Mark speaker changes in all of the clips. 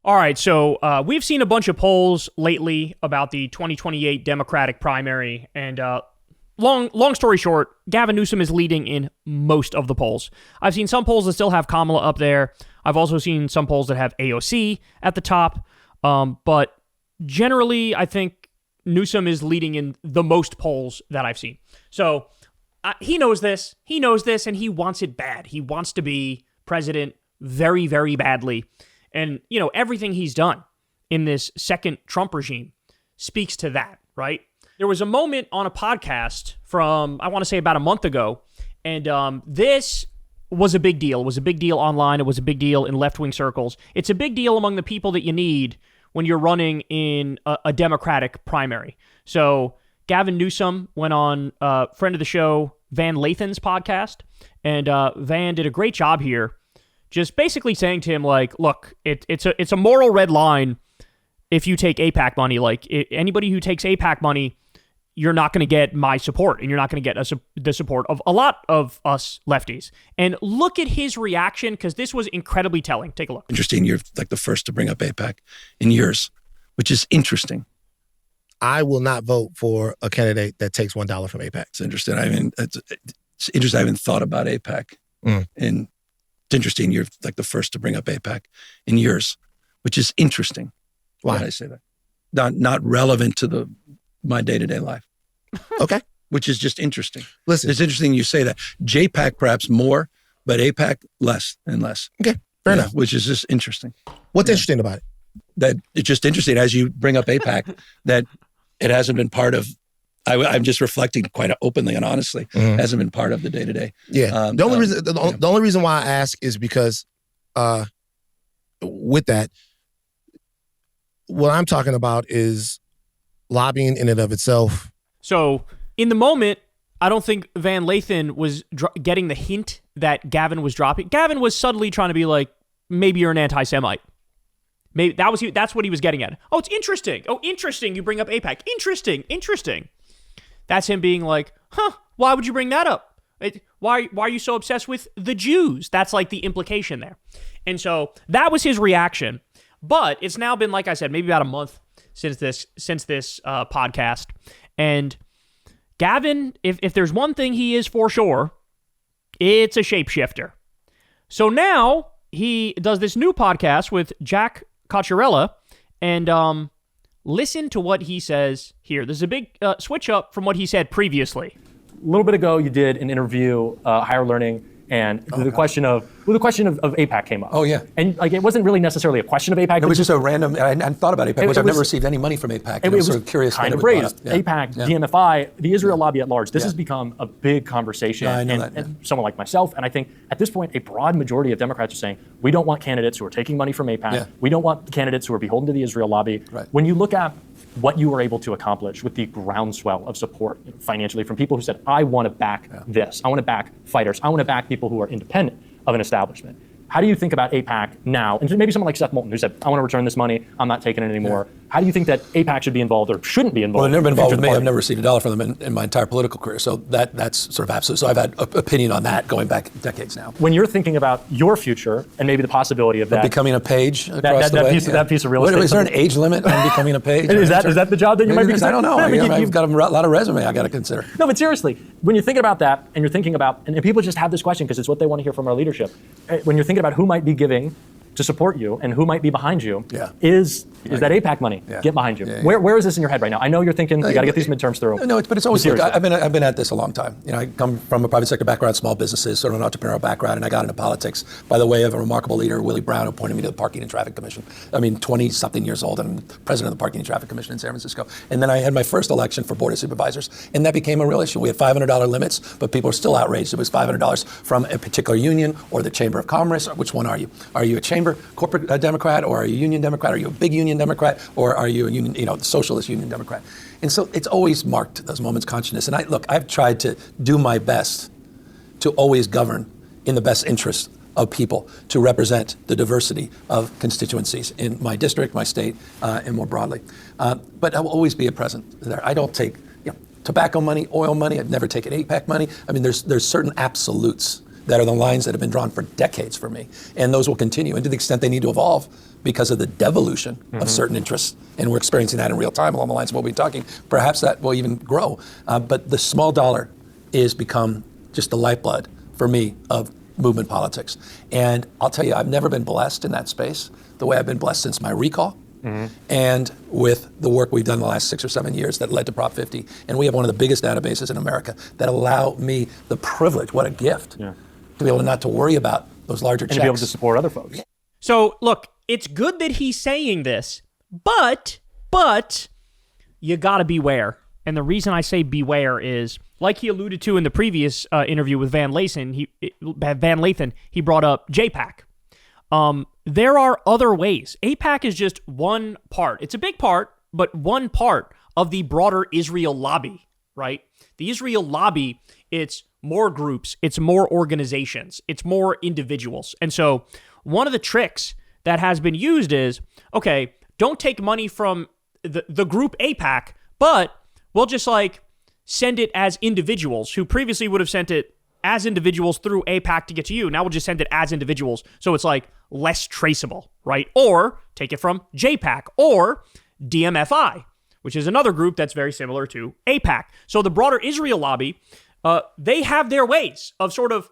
Speaker 1: All right, so we've seen a bunch of polls lately about the 2028 Democratic primary, and long story short, Gavin Newsom is leading in most of the polls. I've seen some polls that still have Kamala up there. I've also seen some polls that have AOC at the top, but generally, I think Newsom is leading in the most polls that I've seen. So he knows this, and he wants it bad. He wants to be president very, very badly. And, you know, everything he's done in this second Trump regime speaks to that, right? There was a moment on a podcast from, I want to say about a month ago, and this was a big deal. It was a big deal online. It was a big deal in left-wing circles. It's a big deal among the people that you need when you're running in a Democratic primary. So Gavin Newsom went on a friend of the show, Van Lathan's podcast, and Van did a great job here, just basically saying to him, like, look, it's a moral red line if you take AIPAC money. Like, anybody who takes AIPAC money, you're not going to get my support, and you're not going to get the support of a lot of us lefties. And look at his reaction, because this was incredibly telling. Take a look.
Speaker 2: Interesting. You're like the first to bring up AIPAC in years, which is interesting.
Speaker 3: I will not vote for a candidate that takes $1 from AIPAC.
Speaker 2: It's interesting. I mean, it's interesting. I haven't thought about AIPAC. And it's interesting. You're like the first to bring up AIPAC in years, which is interesting.
Speaker 3: Why
Speaker 2: did I say that? Not relevant to my day-to-day life.
Speaker 3: Okay.
Speaker 2: Which is just interesting.
Speaker 3: Listen.
Speaker 2: It's interesting you say that. JPAC perhaps more, but AIPAC less and less.
Speaker 3: Okay. Fair enough.
Speaker 2: Which is just interesting.
Speaker 3: What's interesting about it?
Speaker 2: That it's just interesting as you bring up AIPAC that it hasn't been part of, I'm just reflecting quite openly and honestly, hasn't been part of the day-to-day.
Speaker 3: Yeah. The only reason why I ask is because with that, what I'm talking about is lobbying in and of itself.
Speaker 1: So in the moment, I don't think Van Lathan was getting the hint that Gavin was dropping. Gavin was subtly trying to be like, maybe you're an anti-Semite. Maybe that's what he was getting at. Oh, it's interesting. Oh, interesting. You bring up AIPAC. Interesting. That's him being like, why would you bring that up? Why are you so obsessed with the Jews? That's like the implication there. And so that was his reaction. But it's now been, like I said, maybe about a month since this podcast. And Gavin, if there's one thing he is for sure, it's a shapeshifter. So now he does this new podcast with Jack Cocciarella, and listen to what he says here. There's a big switch up from what he said previously.
Speaker 4: A little bit ago, you did an interview, Higher Learning, and the question of AIPAC came up.
Speaker 2: Oh, yeah.
Speaker 4: And like it wasn't really necessarily a question of AIPAC.
Speaker 2: It was just a random, I hadn't thought about AIPAC, which I've never received any money from AIPAC.
Speaker 4: It was
Speaker 2: sort of curious.
Speaker 4: Kind of raised. AIPAC, DMFI, the Israel lobby at large. This has become a big conversation.
Speaker 2: I know
Speaker 4: and someone like myself, and I think at this point, a broad majority of Democrats are saying, we don't want candidates who are taking money from AIPAC.
Speaker 2: Yeah.
Speaker 4: We don't want candidates who are beholden to the Israel lobby.
Speaker 2: Right.
Speaker 4: When you look at what you were able to accomplish with the groundswell of support financially from people who said, I want to back this. I want to back fighters. I want to back people who are independent of an establishment. How do you think about AIPAC now? And maybe someone like Seth Moulton who said, I want to return this money. I'm not taking it anymore. Yeah. How do you think that AIPAC should be involved or shouldn't be involved?
Speaker 2: Well, they've never been involved with me. I've never received $1 from them in my entire political career. So that's sort of absolute. So I've had an opinion on that going back decades now.
Speaker 4: When you're thinking about your future and maybe the possibility of that.
Speaker 2: Becoming a page across the way.
Speaker 4: That piece of real estate.
Speaker 2: Is there an age limit on becoming a page?
Speaker 4: Is that the job that you might be considering?
Speaker 2: I don't know. I've got a lot of resume I got to consider.
Speaker 4: No, but seriously, when you're thinking about that and you're thinking about, and people just have this question because it's what they want to hear from our leadership. When you're thinking about who might be giving to support you and who might be behind you, is that AIPAC money get behind you? Where is this in your head right now? I know you're thinking you got to get these midterms through.
Speaker 2: No, but it's always. Look, I've been at this a long time. You know, I come from a private sector background, small businesses, sort of an entrepreneurial background, and I got into politics by the way of a remarkable leader, Willie Brown, who appointed me to the Parking and Traffic Commission. I mean, 20-something years old, and I'm president of the Parking and Traffic Commission in San Francisco. And then I had my first election for Board of Supervisors, and that became a real issue. We had $500 limits, but people are still outraged. It was $500 from a particular union or the Chamber of Commerce. Which one are you? Are you a chamber corporate Democrat, or are you a union Democrat? Are you a big union Democrat, or are you a union, socialist union Democrat? And so it's always marked those moments of consciousness. And I've tried to do my best to always govern in the best interest of people, to represent the diversity of constituencies in my district, my state, and more broadly. But I will always be a present there. I don't take tobacco money, oil money. I've never taken AIPAC money. I mean, there's certain absolutes that are the lines that have been drawn for decades for me. And those will continue. And to the extent they need to evolve because of the devolution of certain interests, and we're experiencing that in real time along the lines of what we're talking, perhaps that will even grow. But the small dollar is become just the lifeblood for me of movement politics. And I'll tell you, I've never been blessed in that space the way I've been blessed since my recall. And with the work we've done the last 6 or 7 years that led to Prop 50. And we have one of the biggest databases in America that allow me the privilege, what a gift, to be able to not to worry about those larger checks.
Speaker 4: And to be able to support other folks.
Speaker 1: So, look, it's good that he's saying this, but you got to beware. And the reason I say beware is, like he alluded to in the previous interview with Van Lathan, he brought up JPAC. There are other ways. AIPAC is just one part. It's a big part, but one part of the broader Israel lobby, right? The Israel lobby, it's more groups, it's more organizations, it's more individuals. And so one of the tricks that has been used is, okay, don't take money from the group AIPAC, but we'll just like send it as individuals who previously would have sent it as individuals through AIPAC to get to you. Now we'll just send it as individuals. So it's like less traceable, right? Or take it from JPAC or DMFI, which is another group that's very similar to AIPAC. So the broader Israel lobby, they have their ways of sort of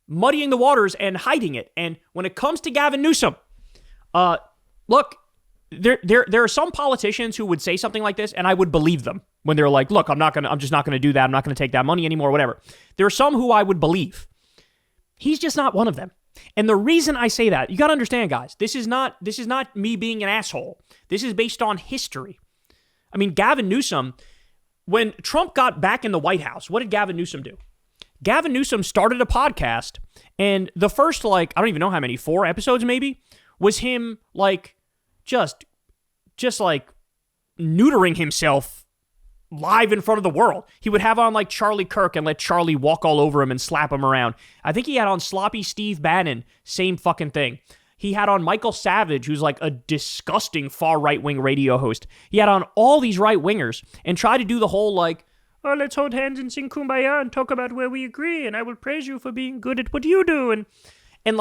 Speaker 1: muddying the waters and hiding it. And when it comes to Gavin Newsom, look, there are some politicians who would say something like this, and I would believe them when they're like, look, I'm just not gonna do that. I'm not gonna take that money anymore, whatever. There are some who I would believe. He's just not one of them. And the reason I say that, you gotta understand, guys, this is not me being an asshole. This is based on history. I mean, Gavin Newsom, when Trump got back in the White House, what did Gavin Newsom do? Gavin Newsom started a podcast, and the first, I don't even know how many, 4 episodes maybe, was him, just neutering himself live in front of the world. He would have on Charlie Kirk and let Charlie walk all over him and slap him around. I think he had on sloppy Steve Bannon, same fucking thing. He had on Michael Savage, who's a disgusting far right-wing radio host. He had on all these right-wingers and tried to do the whole oh, let's hold hands and sing Kumbaya and talk about where we agree, and I will praise you for being good at what you do. And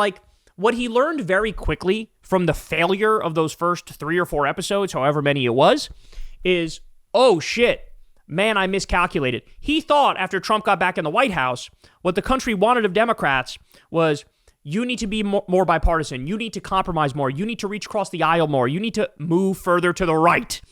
Speaker 1: what he learned very quickly from the failure of those first 3 or 4 episodes, however many it was, is, oh shit, man, I miscalculated. He thought after Trump got back in the White House, what the country wanted of Democrats was, you need to be more bipartisan. You need to compromise more. You need to reach across the aisle more. You need to move further to the right.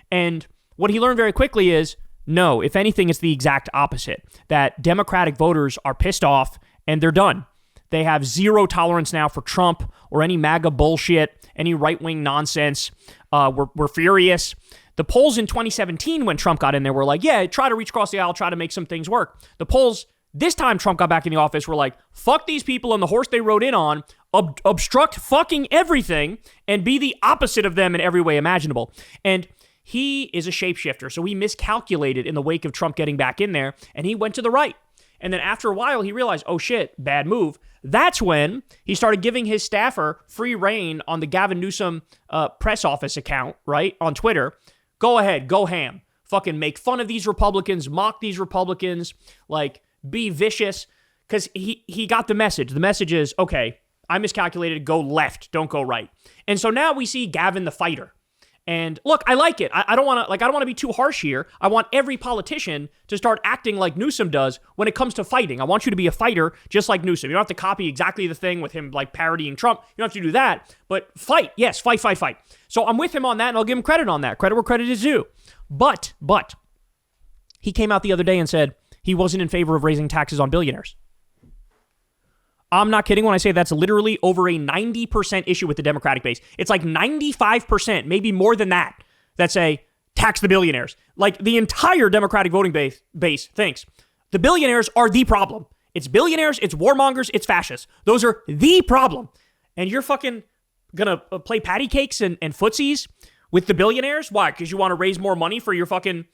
Speaker 1: And what he learned very quickly is, no, if anything, it's the exact opposite. That Democratic voters are pissed off and they're done. They have zero tolerance now for Trump or any MAGA bullshit, any right-wing nonsense. We're furious. The polls in 2017 when Trump got in there were like, yeah, try to reach across the aisle, try to make some things work. The polls this time Trump got back in the office were like, fuck these people on the horse they rode in on, obstruct fucking everything, and be the opposite of them in every way imaginable. And he is a shapeshifter, so he miscalculated in the wake of Trump getting back in there, and he went to the right. And then after a while, he realized, oh shit, bad move. That's when he started giving his staffer free reign on the Gavin Newsom press office account, right, on Twitter. Go ahead, go ham. Fucking make fun of these Republicans, mock these Republicans, be vicious, because he got the message. The message is, okay, I miscalculated, go left, don't go right. And so now we see Gavin the fighter. And look, I like it. I don't want to be too harsh here. I want every politician to start acting like Newsom does when it comes to fighting. I want you to be a fighter just like Newsom. You don't have to copy exactly the thing with him parodying Trump. You don't have to do that, but fight. Yes, fight. So I'm with him on that, and I'll give him credit on that. Credit where credit is due. But he came out the other day and said he wasn't in favor of raising taxes on billionaires. I'm not kidding when I say that's literally over a 90% issue with the Democratic base. It's 95%, maybe more than that say tax the billionaires. The entire Democratic voting base thinks the billionaires are the problem. It's billionaires, it's warmongers, it's fascists. Those are the problem. And you're fucking gonna play patty cakes and footsies with the billionaires? Why? Because you want to raise more money for your fucking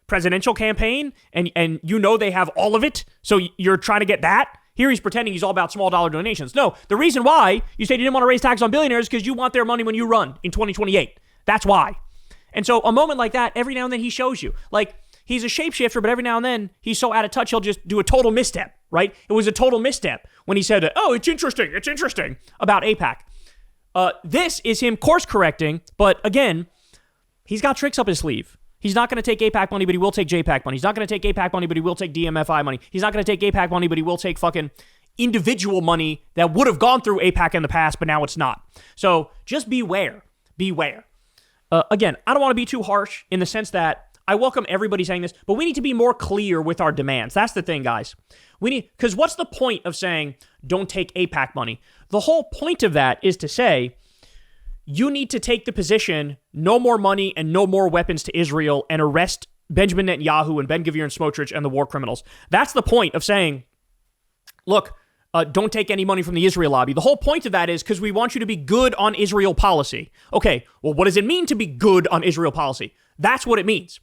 Speaker 1: presidential campaign and you know they have all of it, so you're trying to get that? Here he's pretending he's all about small dollar donations. No, the reason why you said you didn't want to raise taxes on billionaires is because you want their money when you run in 2028. That's why. And so a moment like that, every now and then he shows you. he's a shapeshifter, but every now and then he's so out of touch, he'll just do a total misstep, right? It was a total misstep when he said, oh, it's interesting about AIPAC. This is him course correcting, but again, he's got tricks up his sleeve. He's not going to take AIPAC money, but he will take JPAC money. He's not going to take AIPAC money, but he will take DMFI money. He's not going to take AIPAC money, but he will take fucking individual money that would have gone through AIPAC in the past, but now it's not. So just beware. Again, I don't want to be too harsh in the sense that I welcome everybody saying this, but we need to be more clear with our demands. That's the thing, guys. Because what's the point of saying don't take AIPAC money? The whole point of that is to say you need to take the position, no more money and no more weapons to Israel, and arrest Benjamin Netanyahu and Ben-Gvir and Smotrich and the war criminals. That's the point of saying, look, don't take any money from the Israel lobby. The whole point of that is because we want you to be good on Israel policy. Okay, well, what does it mean to be good on Israel policy? That's what it means.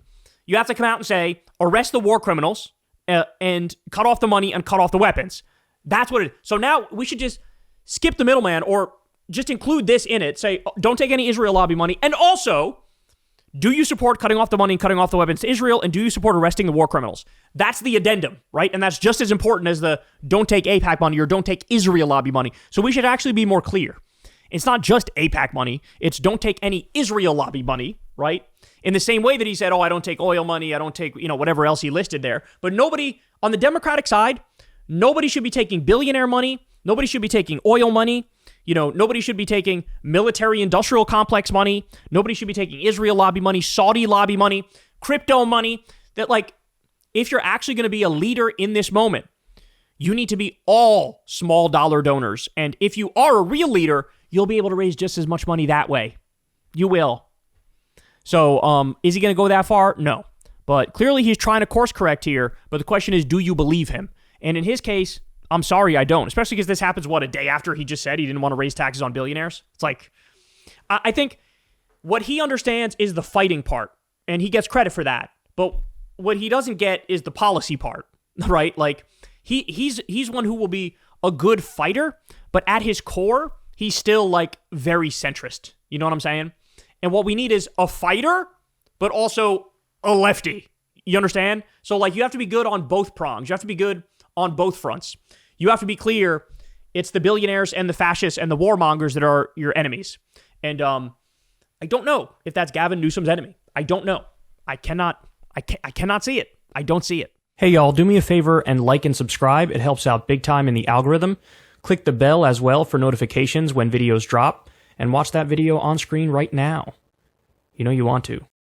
Speaker 1: You have to come out and say, arrest the war criminals and cut off the money and cut off the weapons. That's what it is. So now we should just skip the middleman or just include this in it. Say, don't take any Israel lobby money. And also, do you support cutting off the money and cutting off the weapons to Israel? And do you support arresting the war criminals? That's the addendum, right? And that's just as important as the don't take AIPAC money or don't take Israel lobby money. So we should actually be more clear. It's not just AIPAC money. It's don't take any Israel lobby money, right? In the same way that he said, oh, I don't take oil money. I don't take, whatever else he listed there. But nobody on the Democratic side, nobody should be taking billionaire money. Nobody should be taking oil money. Nobody should be taking military industrial complex money. Nobody should be taking Israel lobby money, Saudi lobby money, crypto money. That, if you're actually going to be a leader in this moment, you need to be all small dollar donors. And if you are a real leader, you'll be able to raise just as much money that way. You will. So, is he going to go that far? No. But clearly he's trying to course correct here. But the question is, do you believe him? And in his case, I'm sorry, I don't. Especially because this happens, a day after he just said he didn't want to raise taxes on billionaires. It's I think what he understands is the fighting part, and he gets credit for that. But what he doesn't get is the policy part, right? He's one who will be a good fighter, but at his core, he's still, very centrist. You know what I'm saying? And what we need is a fighter, but also a lefty. You understand? So, you have to be good on both prongs. You have to be good on both fronts. You have to be clear, it's the billionaires and the fascists and the warmongers that are your enemies. And I don't know if that's Gavin Newsom's enemy. I don't know. I cannot see it. I don't see it. Hey, y'all, do me a favor and like and subscribe. It helps out big time in the algorithm. Click the bell as well for notifications when videos drop. And watch that video on screen right now. You know you want to.